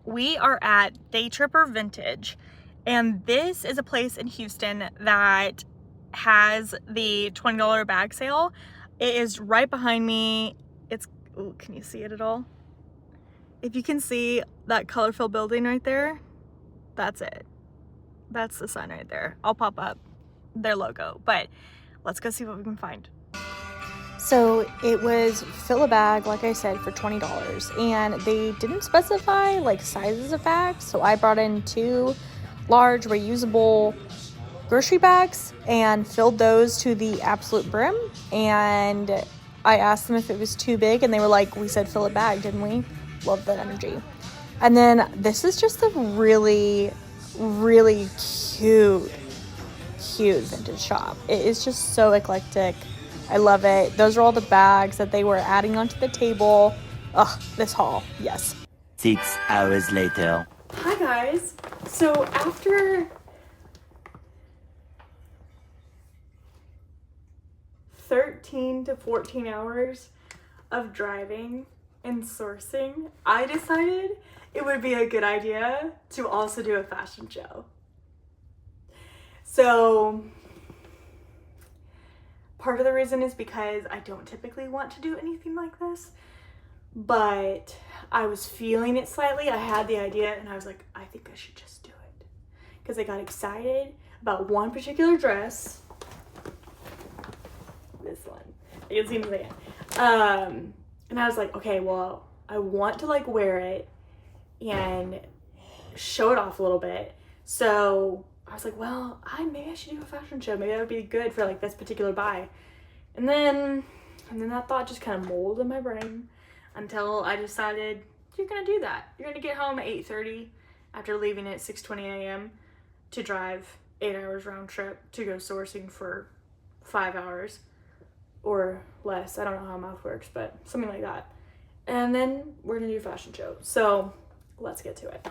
we are at Daytripper Vintage, and this is a place in Houston that has the $20 bag sale. It is right behind me. It's, ooh, can you see it at all? If you can see that colorful building right there, that's it. That's the sign right there. I'll pop up their logo, but let's go see what we can find. So it was fill a bag, like I said, for $20, and they didn't specify like sizes of bags, so I brought in 2 large reusable grocery bags and filled those to the absolute brim. And I asked them if it was too big, and they were like, we said fill a bag, didn't we? Love that energy. And then this is just a really cute vintage shop. It is just so eclectic. I love it. Those are all the bags that they were adding onto the table. Ugh, this haul, yes. 6 hours later. Hi guys. So after 13 to 14 hours of driving and sourcing, I decided it would be a good idea to also do a fashion show. So part of the reason is because I don't typically want to do anything like this, but I was feeling it slightly. I had the idea and I was like, I think I should just do it. Because I got excited about one particular dress. This one. You can see me again. And I was like, okay, well, I want to like wear it and show it off a little bit. So I was like, well, maybe I should do a fashion show. Maybe that would be good for like this particular buy. And then that thought just kind of molded in my brain until I decided you're gonna do that. You're gonna get home at 8:30 after leaving at 6:20 a.m. to drive 8 hours round trip to go sourcing for 5 hours or less. I don't know how math works, but something like that. And then we're gonna do a fashion show. So let's get to it.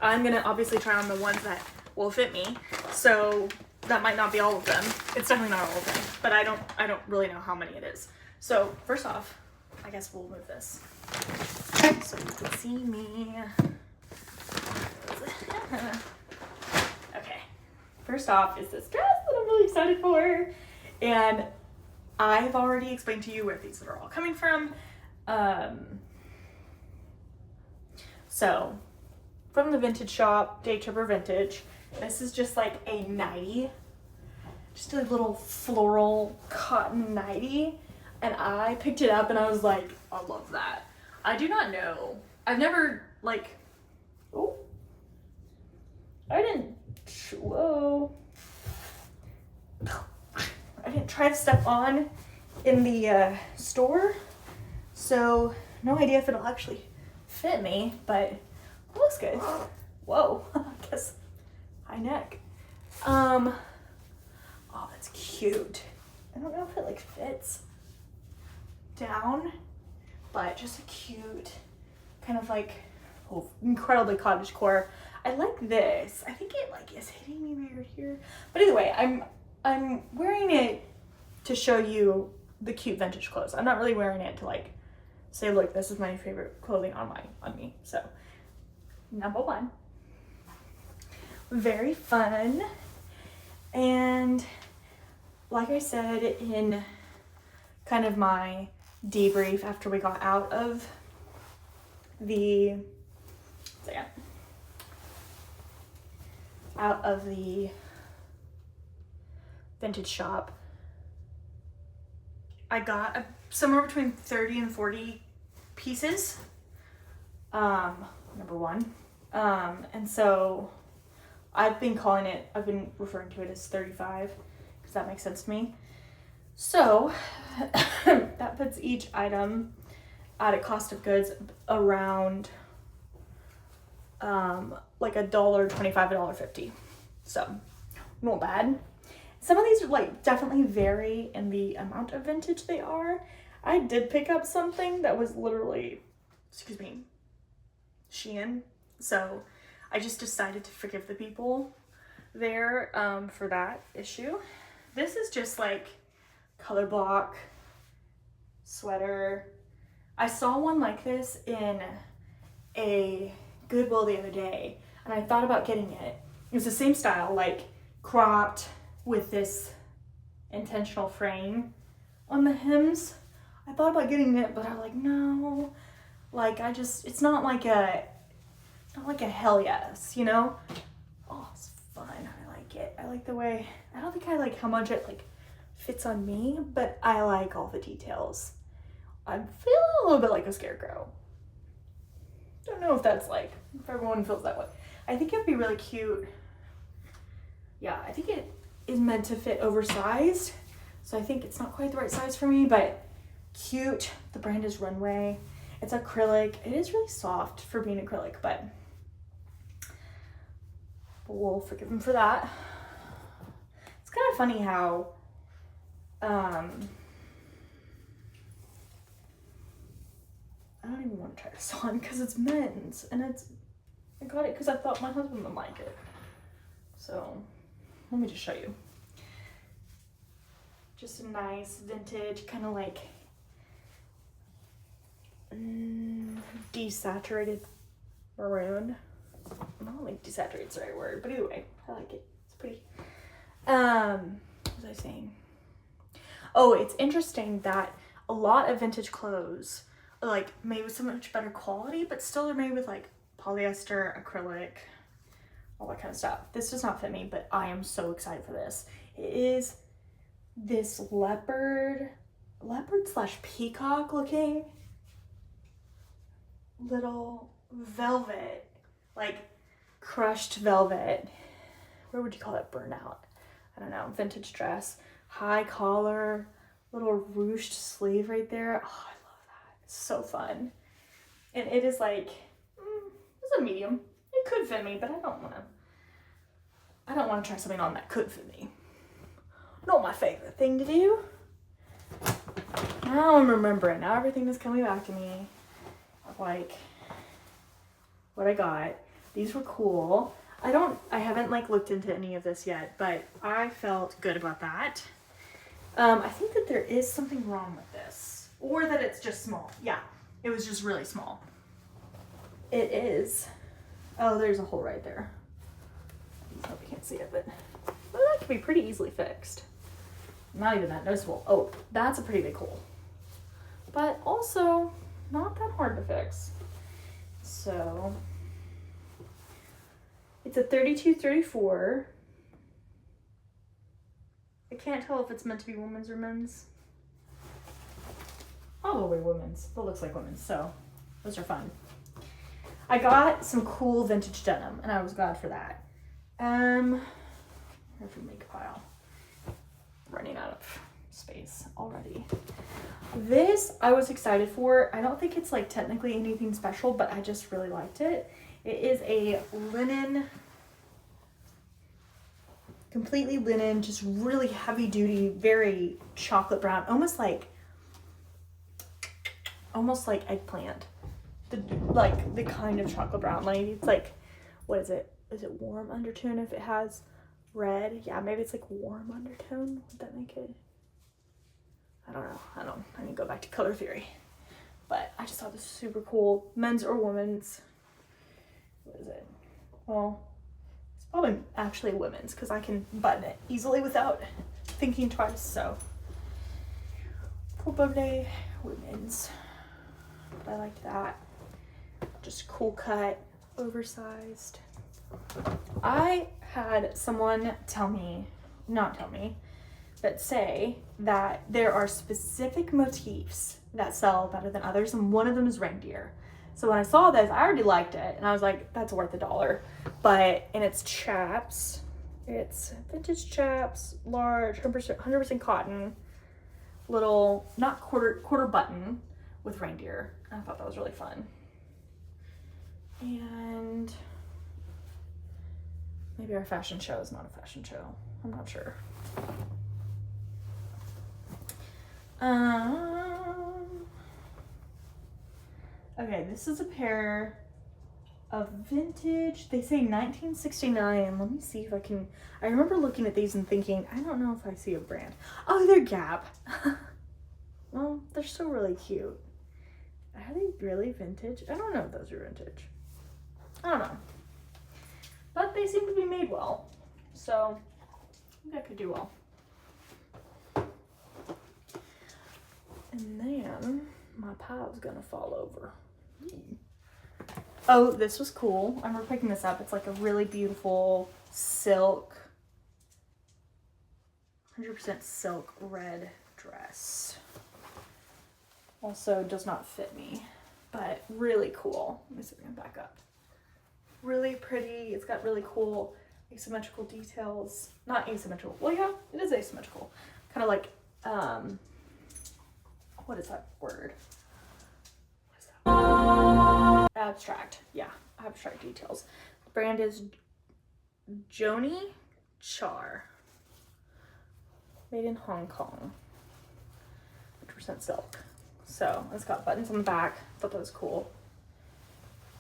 I'm gonna obviously try on the ones that will fit me, so that might not be all of them. It's definitely not all of them, but I don't really know how many it is. So first off, I guess we'll move this so you can see me. Okay, first off is this dress that I'm really excited for, and I've already explained to you where these are all coming from. So from the vintage shop, Daytripper Vintage. This is just like a nightie, just a little floral cotton nightie, and I picked it up and I was like, I love that. I do not know. I've never like, oh, I didn't try to step on in the store, so no idea if it'll actually fit me, but it looks good. Whoa, I guess high neck. Oh, that's cute. I don't know if it like fits down, but just a cute kind of like, oh, incredibly cottagecore. I like this. I think it like is hitting me right here. But either way, I'm wearing it to show you the cute vintage clothes. I'm not really wearing it to like say, look, this is my favorite clothing on me. So number 1. Very fun. And like I said in kind of my debrief after we got out of the vintage shop, I got somewhere between 30 and 40 pieces, number 1. And so I've been referring to it as 35 because that makes sense to me. So that puts each item at a cost of goods around like $1.25, $1.50. So not bad. Some of these are like definitely vary in the amount of vintage they are. I did pick up something that was literally, Shein. So I just decided to forgive the people there for that issue. This is just like color block sweater. I saw one like this in a Goodwill the other day, and I thought about getting it. It was the same style, like cropped with this intentional frame on the hems. I thought about getting it, but I was like, no. Like, it's not like a hell yes, you know? Oh, it's fun. I like it. I like the way, I don't think I like how much it like fits on me, but I like all the details. I'm feeling a little bit like a scarecrow. Don't know if that's like, if everyone feels that way. I think it'd be really cute. Yeah, I think it is meant to fit oversized. So I think it's not quite the right size for me, but cute. The brand is Runway. It's acrylic. It is really soft for being acrylic, but we'll forgive them for that. It's kind of funny how I don't even want to try this on because it's men's, and I got it because I thought my husband would like it. So let me just show you. Just a nice vintage kind of like desaturated maroon. I don't think desaturated is the right word, but either way, I like it. It's pretty. What was I saying? Oh, it's interesting that a lot of vintage clothes are like made with so much better quality, but still they're made with like polyester, acrylic, all that kind of stuff. This does not fit me, but I am so excited for this. It is this leopard slash peacock looking little velvet, like crushed velvet. Where would you call it? Burnout. I don't know. Vintage dress, high collar, little ruched sleeve right there. Oh, I love that. It's so fun. And it is like, it's a medium. It could fit me, but I don't want to try something on that could fit me. Not my favorite thing to do. Now I'm remembering. Now everything is coming back to me. Like what I got. These were cool. I haven't like looked into any of this yet, but I felt good about that. I think that there is something wrong with this, or that it's just small. Yeah, it was just really small. It is. Oh, there's a hole right there. I hope you can't see it, but well, that could be pretty easily fixed. Not even that noticeable. Oh, that's a pretty big hole. But also not that hard to fix. So it's a 32-34. I can't tell if it's meant to be women's or men's. Probably women's. It looks like women's, so those are fun. I got some cool vintage denim, and I was glad for that. Where's your make pile? Running out of space already. This I was excited for. I don't think it's like technically anything special, but I just really liked it. It is a linen, completely linen, just really heavy duty, very chocolate brown, almost like eggplant. The kind of chocolate brown. Like it's like, what is it? Is it warm undertone if it has red? Yeah, maybe it's like warm undertone. Would that make it? I don't know. I need to go back to color theory. But I just thought this was super cool. Men's or women's. What is it? Well, it's probably actually women's because I can button it easily without thinking twice. So probably women's. But I liked that. Just cool cut, oversized. I had someone say that there are specific motifs that sell better than others, and one of them is reindeer. So when I saw this, I already liked it, and I was like, that's worth $1. And it's chaps. It's vintage chaps, large, 100% cotton, little, not quarter button with reindeer. I thought that was really fun. And maybe our fashion show is not a fashion show. I'm not sure. Okay, this is a pair of vintage, they say 1969. Let me see if I can, I remember looking at these and thinking, I don't know if I see a brand. Oh, they're Gap. Well, they're still really cute. Are they really vintage? I don't know if those are vintage. I made well. So I think I could do well. And then my pile's gonna fall over. Oh, this was cool. I remember picking this up. It's like a really beautiful silk, 100% silk red dress. Also does not fit me, but really cool. Let me see if I can back up. Really pretty. It's got really cool asymmetrical details. Not asymmetrical. Well, yeah, it is asymmetrical. Kind of like, what is that word? What is that? Abstract. Yeah, abstract details. The brand is Joni Char. Made in Hong Kong. 100% silk. So it's got buttons on the back. Thought that was cool.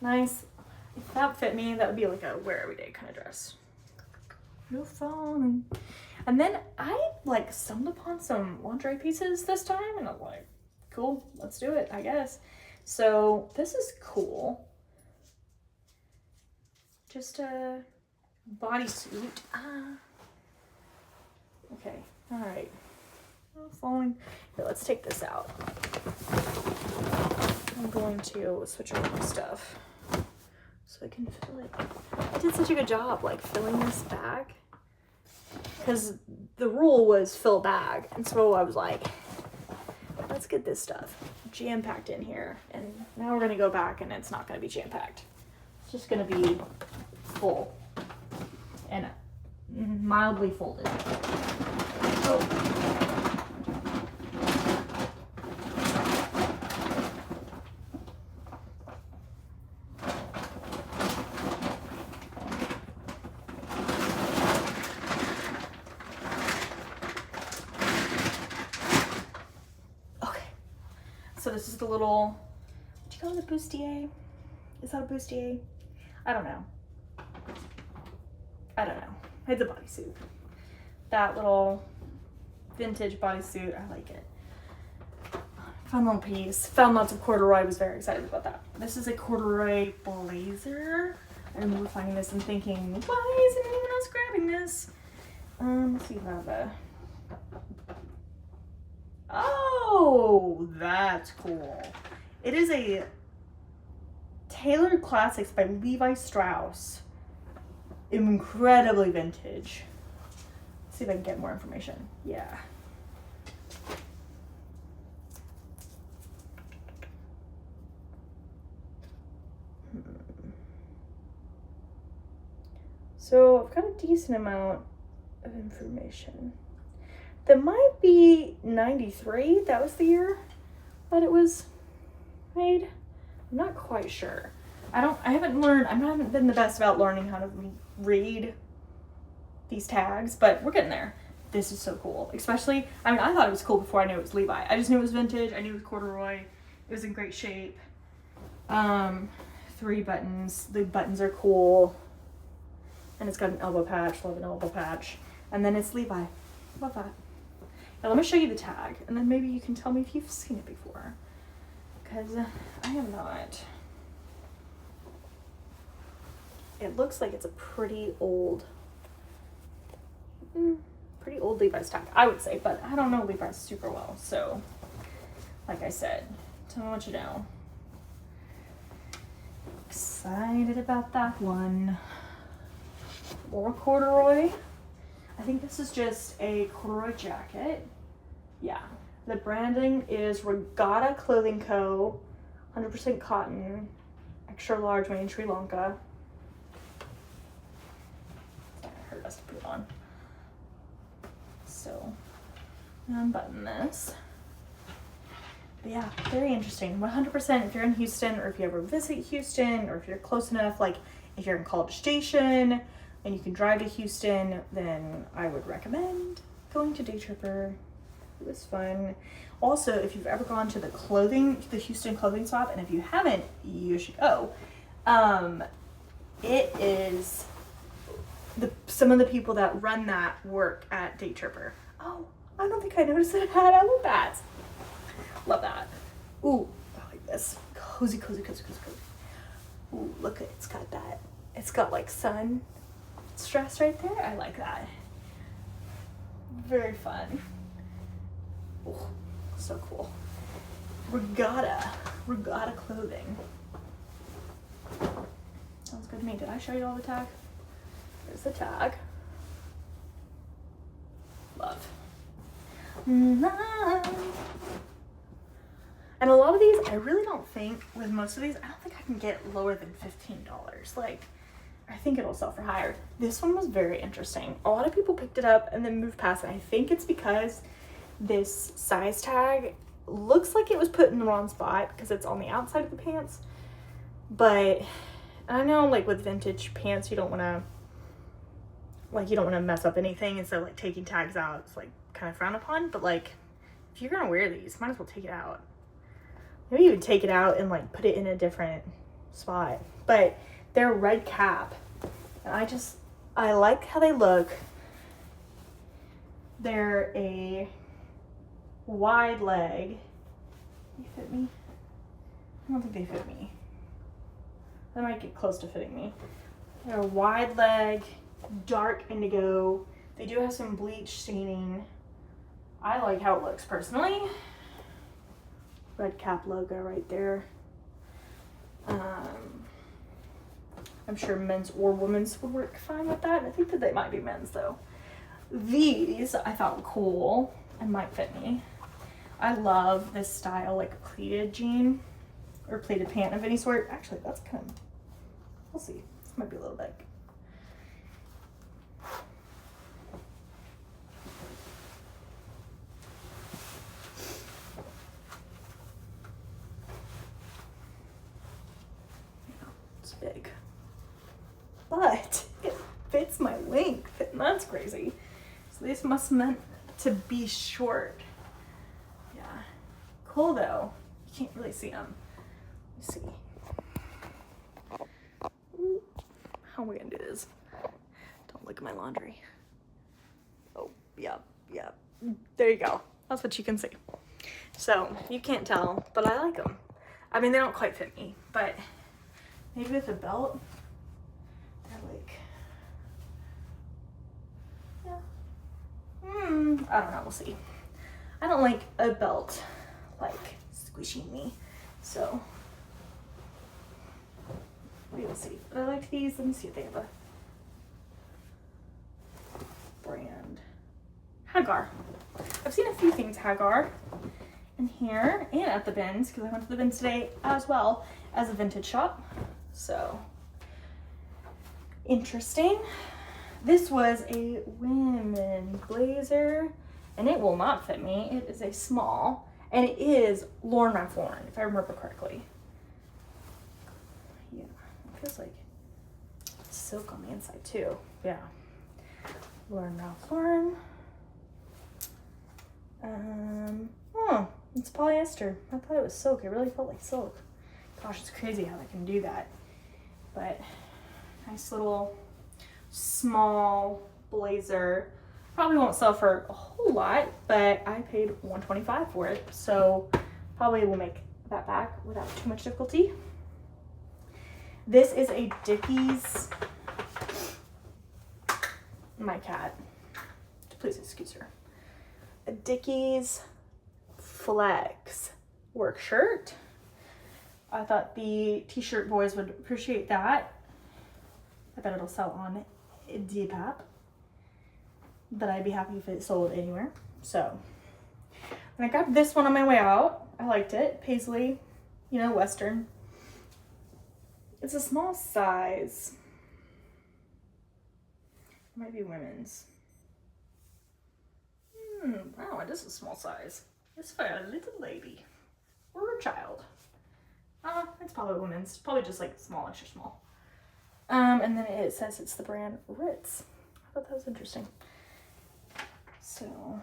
Nice. If that fit me, that would be like a wear every day kind of dress. No falling. And then I like stumbled upon some lingerie pieces this time, and I was like, cool, let's do it, I guess. So this is cool. Just a bodysuit. Okay, all right. Falling. Here, let's take this out. I'm going to switch over my stuff so I can fill it. I did such a good job like filling this bag because the rule was fill bag, and so I was like, let's get this stuff jam-packed in here. And now we're gonna go back and it's not gonna be jam-packed. It's just gonna be full and mildly folded. Oh. So this is the little, what do you call it, a bustier? Is that a bustier? I don't know. It's a bodysuit. That little vintage bodysuit, I like it. Fun little piece. Found lots of corduroy, was very excited about that. This is a corduroy blazer. I remember finding this and thinking, why isn't anyone else grabbing this? Let's see if I have a... Oh, that's cool. It is a Tailored Classics by Levi Strauss. Incredibly vintage. Let's see if I can get more information. Yeah. So I've got a decent amount of information. That might be 93. That was the year that it was made. I'm not quite sure. I haven't been the best about learning how to read these tags, but we're getting there. This is so cool. Especially, I thought it was cool before I knew it was Levi. I just knew it was vintage. I knew it was corduroy. It was in great shape. 3 buttons. The buttons are cool. And it's got an elbow patch. Love an elbow patch. And then it's Levi. Love that. Now let me show you the tag, and then maybe you can tell me if you've seen it before, because I have not. It looks like it's a pretty old Levi's tag, I would say, but I don't know Levi's super well, so like I said, tell me what you know. Excited about that one. More corduroy. I think this is just a corduroy jacket. Yeah. The branding is Regatta Clothing Co. 100% cotton. Extra large, made in Sri Lanka. I heard us to put it on. So, unbutton this. But yeah, very interesting. 100% if you're in Houston, or if you ever visit Houston, or if you're close enough, like if you're in College Station, and you can drive to Houston, then I would recommend going to Daytripper. It was fun. Also, if you've ever gone to the Houston clothing swap, and if you haven't, you should go. It is some of the people that run that work at Daytripper. Oh, I don't think I noticed that hat. I love that. Love that. Ooh, I like this. Cozy, cozy, cozy, cozy, cozy. Ooh, look at it. It's got like sun stress right there. I like that. Very fun. Oh, so cool. Regatta clothing. Sounds good to me. Did I show you all the tag? There's the tag. Love. Love. And a lot of these, I really don't think, with most of these, I don't think I can get lower than $15. Like, I think it'll sell for higher. This one was very interesting. A lot of people picked it up and then moved past it. I think it's because this size tag looks like it was put in the wrong spot because it's on the outside of the pants. But I know, like, with vintage pants, you don't want to mess up anything. And so, like, taking tags out is, like, kind of frowned upon. But, like, if you're going to wear these, might as well take it out. Maybe even take it out and, like, put it in a different spot. But they're red cap. And I like how they look. They're a wide leg. They fit me? I don't think they fit me. They might get close to fitting me. They're a wide leg, dark indigo. They do have some bleach staining. I like how it looks personally. Red cap logo right there. I'm sure men's or women's would work fine with that. I think that they might be men's though. These I thought were cool and might fit me. I love this style, like a pleated jean or pleated pant of any sort. Actually, that's kind of, we'll see. This might be a little big. It's big. But it fits my length, and that's crazy. So this must meant to be short. Yeah. Cool though. You can't really see them. Let me see. How am we gonna do this? Don't look at my laundry. Oh, yeah. There you go. That's what you can see. So you can't tell, but I like them. I mean, they don't quite fit me, but maybe with a belt, they're like, yeah. I don't know, we'll see. I don't like a belt like squishing me, so we will see. But I like these. Let me see if they have a brand. Hagar. I've seen a few things Hagar in here and at the bins because I went to the bins today as well as a vintage shop. So interesting. This was a women blazer and it will not fit me. It is a small and it is Lauren Ralph Lauren if I remember correctly. Yeah, it feels like silk on the inside too. Yeah, Lauren Ralph Lauren. It's polyester. I thought it was silk. It really felt like silk. Gosh, it's crazy how they can do that. But nice little small blazer. Probably won't sell for a whole lot, but I paid $125 for it. So probably will make that back without too much difficulty. This is a Dickies. My cat. Please excuse her. A Dickies Flex work shirt. I thought the t-shirt boys would appreciate that. I bet it'll sell on Daytripper, but I'd be happy if it sold anywhere. So, and I got this one on my way out. I liked it. Paisley, you know, Western. It's a small size. It might be women's. Wow, it is a small size. It's for a little lady or a child. It's probably women's. Probably just like small, extra small. And then it says it's the brand Ritz. I thought that was interesting. So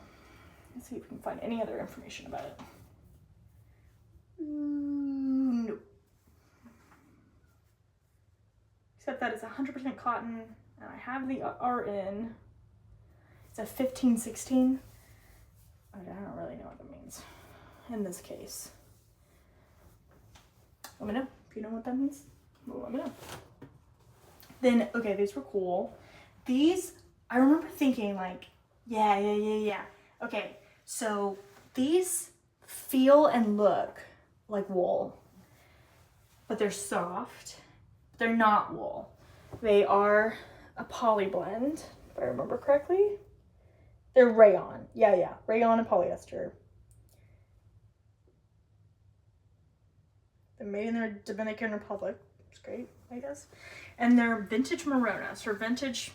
let's see if we can find any other information about it. Nope. Except that it's 100% cotton, and I have the RN. It's a 15-16. I don't really know what that means in this case. Let me know if you know what that means. Let me know. Then, okay, these were cool. these, I remember thinking like, yeah. Okay, so these feel and look like wool, but they're soft. They're not wool. They are a poly blend, if I remember correctly. They're rayon. Yeah. Rayon and polyester. They're made in the Dominican Republic. It's great, I guess. And they're vintage Merona. So vintage,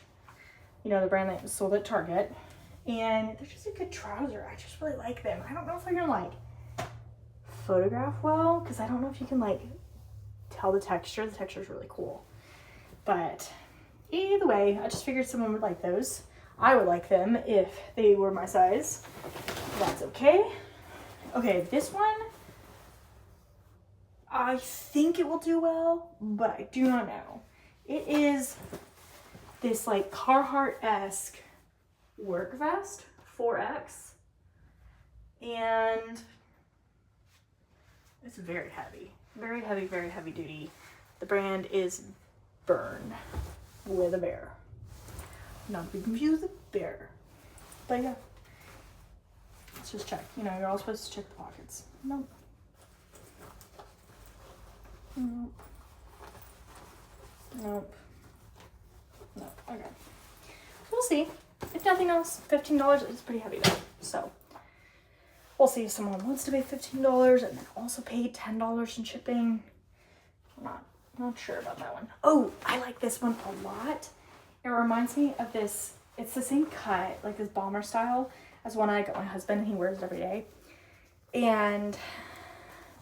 you know, the brand that sold at Target. And they're just a good trouser. I just really like them. I don't know if they're gonna like photograph well, because I don't know if you can like tell the texture. The texture is really cool. But either way, I just figured someone would like those. I would like them if they were my size. That's okay. Okay, this one, I think it will do well, but I do not know. It is this like Carhartt-esque work vest, 4X. And it's very heavy. Very heavy duty. The brand is Burn with a bear. Not to be confused with bear. But yeah. Let's just check. You know, you're all supposed to check the pockets. Nope. Nope. Nope. No. Okay. We'll see. If nothing else, $15 is pretty heavy though. So we'll see if someone wants to pay $15 and then also pay $10 in shipping. I'm not sure about that one. Oh, I like this one a lot. It reminds me of this, it's the same cut, like this bomber style, as one I got my husband, and he wears it every day. And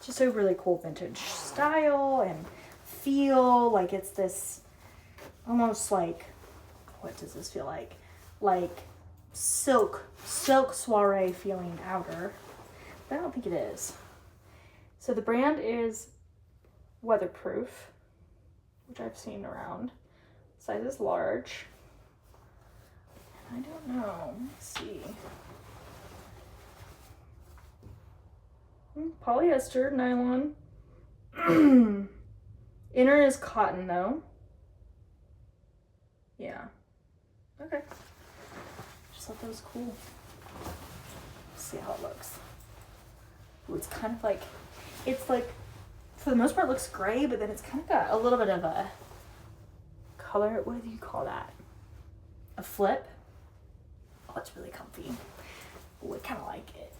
just a really cool vintage style and feel. Like it's this almost like, what does this feel like? Like silk soiree feeling outer. But I don't think it is. So the brand is Weatherproof, which I've seen around. Size is large. I don't know. Let's see. Polyester, nylon. Inner is cotton though. Yeah. Okay. Just thought that was cool. Let's see how it looks. Ooh, it's kind of like, it's like, for the most part, it looks gray, but then it's kind of got a little bit of a color. What do you call that? A flip? Oh, it's really comfy. Ooh, I kind of like it.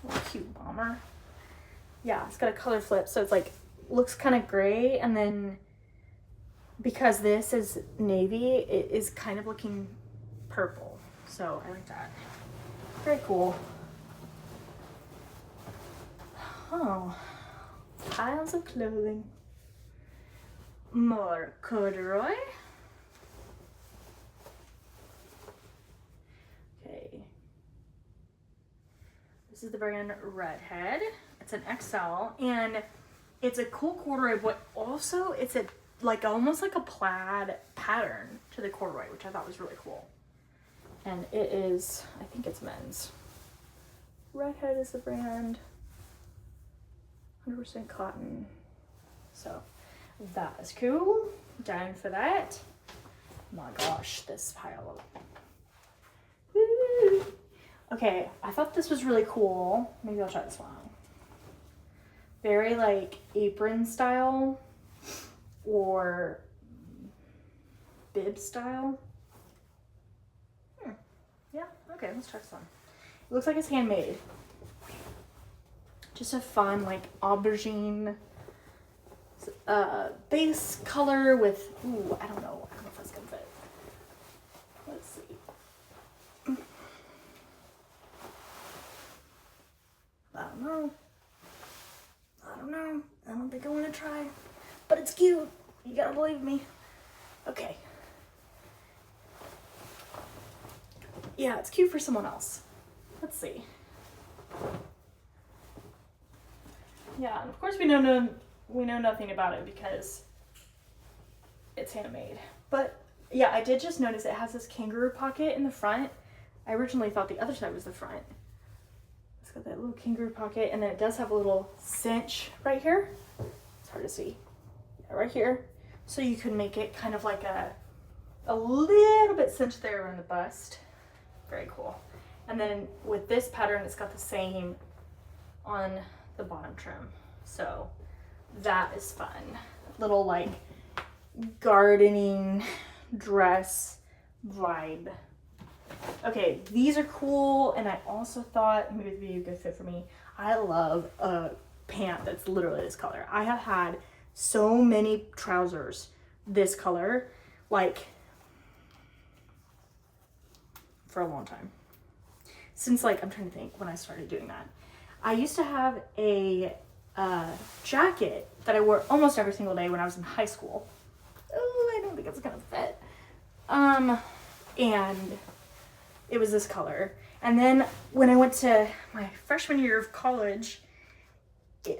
Little cute bomber. Yeah, it's got a color flip, so it's like, looks kind of gray, and then because this is navy, it is kind of looking purple. So I like that. Very cool. Oh, piles of clothing. More corduroy. Okay. This is the brand Redhead. It's an XL, and it's a cool corduroy, but also it's a like almost like a plaid pattern to the corduroy, which I thought was really cool. And it is, I think it's men's. Redhead is the brand. 100% cotton. So that is cool. Down for that. My gosh, this pile of. Woo. Okay, I thought this was really cool. Maybe I'll try this one on. Very like apron style or bib style. Yeah, okay, let's try this on. It looks like it's handmade. Just a fun like aubergine base color with, ooh, I don't know if that's gonna fit. Let's see. I don't know. I don't think I want to try, but it's cute. You gotta believe me. Okay. Yeah, it's cute for someone else. Let's see. Yeah, and of course we know nothing about it because it's handmade. But yeah, I did just notice it has this kangaroo pocket in the front. I originally thought the other side was the front. It's got that little kangaroo pocket, and then it does have a little cinch right here. It's hard to see. Yeah, right here. So you could make it kind of like a little bit cinched there around the bust. Very cool. And then with this pattern, it's got the same on the bottom trim. So that is fun. Little like gardening dress vibe. Okay, these are cool, and I also thought maybe it'd be a good fit for me. I love a pant that's literally this color. I have had so many trousers this color, like, for a long time. Since, like, I'm trying to think when I started doing that. I used to have a jacket that I wore almost every single day when I was in high school. Oh, I don't think it's gonna fit. And it was this color. And then when I went to my freshman year of college,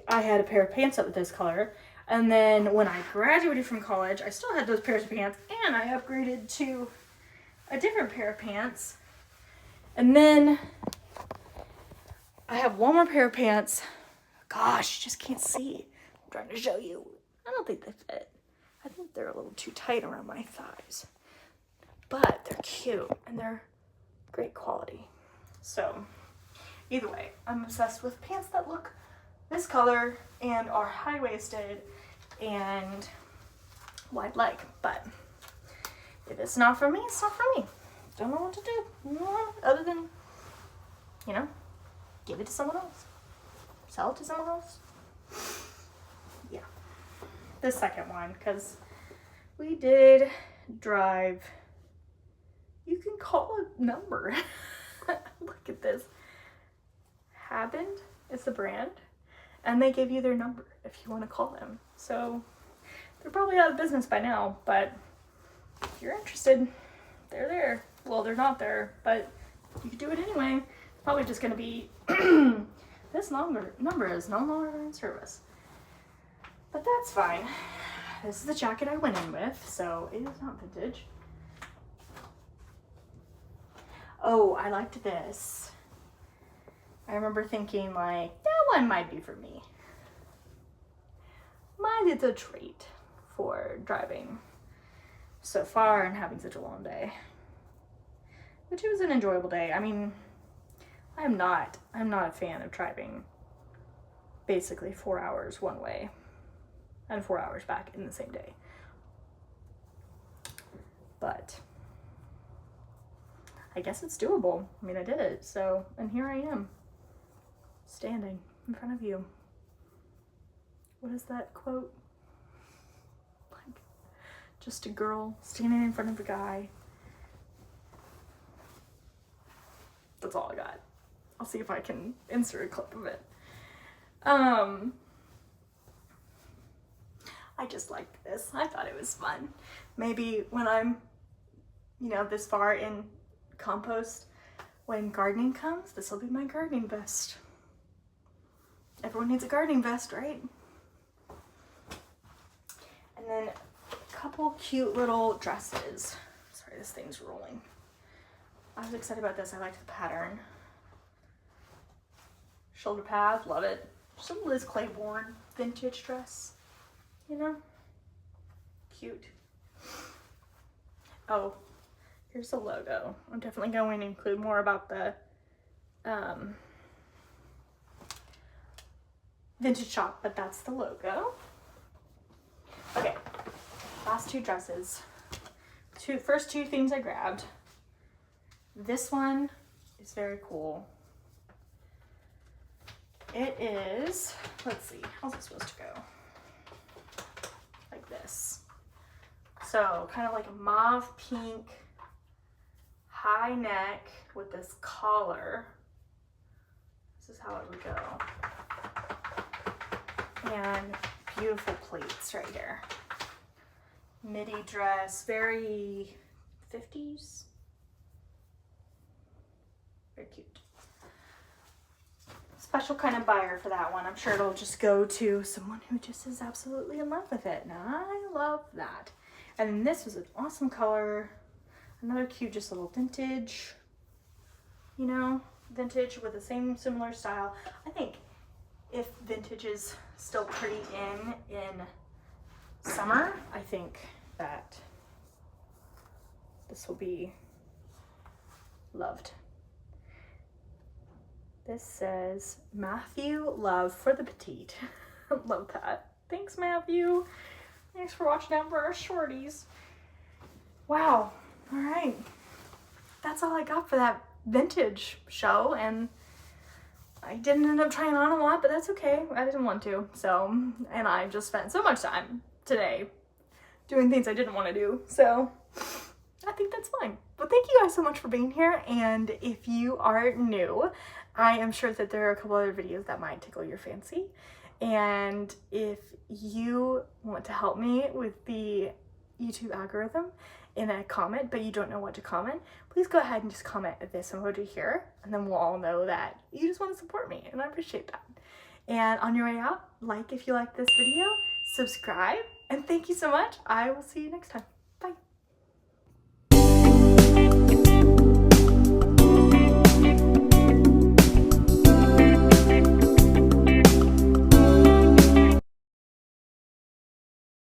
I had a pair of pants that was this color. And then when I graduated from college, I still had those pairs of pants, and I upgraded to a different pair of pants. And then I have one more pair of pants. Gosh, you just can't see. I'm trying to show you. I don't think they fit. I think they're a little too tight around my thighs. But they're cute, and they're great quality. So either way, I'm obsessed with pants that look this color and are high-waisted and wide leg. But if it's not for me, it's not for me. Don't know what to do other than, you know, give it to someone else. Sell it to someone else. Yeah. The second one, because we did drive, you can call a number. Look at this. Happened is the brand, and they give you their number if you want to call them. So they're probably out of business by now, but if you're interested, they're there. Well, they're not there, but you could do it anyway. It's probably just going to be this number is no longer in service. But that's fine. This is the jacket I went in with, so it is not vintage. Oh, I liked this. I remember thinking, like, that one might be for me. Mine is a treat for driving so far and having such a long day. Which it was an enjoyable day. I mean, I'm not a fan of driving basically 4 hours one way and 4 hours back in the same day. But I guess it's doable. I mean, I did it, so, and here I am, standing in front of you. What is that quote? Like, just a girl standing in front of a guy. That's all I got. I'll see if I can insert a clip of it. I just liked this. I thought it was fun. Maybe when I'm, you know, this far in compost, when gardening comes, this will be my gardening vest. Everyone needs a gardening vest, right? And then a couple cute little dresses. Sorry, this thing's rolling. I was excited about this. I liked the pattern. Shoulder pad, love it. Just a Liz Claiborne vintage dress, you know? Cute. Oh, here's the logo. I'm definitely going to include more about the vintage shop, but that's the logo. Okay, last two dresses. First two things I grabbed. This one is very cool. It is, let's see, how's it supposed to go? Like this. So kind of like a mauve pink high neck with this collar. This is how it would go. And beautiful pleats right here. Midi dress, very 50s. Very cute. Special kind of buyer for that one. I'm sure it'll just go to someone who just is absolutely in love with it. And I love that. And this was an awesome color. Another cute, just little vintage, you know, vintage with the same similar style. I think if vintage is still pretty in summer, I think that this will be loved. This says, Matthew, love for the petite. Love that. Thanks, Matthew. Thanks for watching out for our shorties. Wow. All right. That's all I got for that vintage show, and I didn't end up trying on a lot, but that's okay. I didn't want to, so, and I just spent so much time today doing things I didn't want to do, so I think that's fine. But thank you guys so much for being here, and if you are new, I am sure that there are a couple other videos that might tickle your fancy, and if you want to help me with the YouTube algorithm in a comment, but you don't know what to comment, please go ahead and just comment this emoji here, and then we'll all know that you just want to support me, and I appreciate that. And on your way out, like if you like this video, subscribe, and thank you so much. I will see you next time.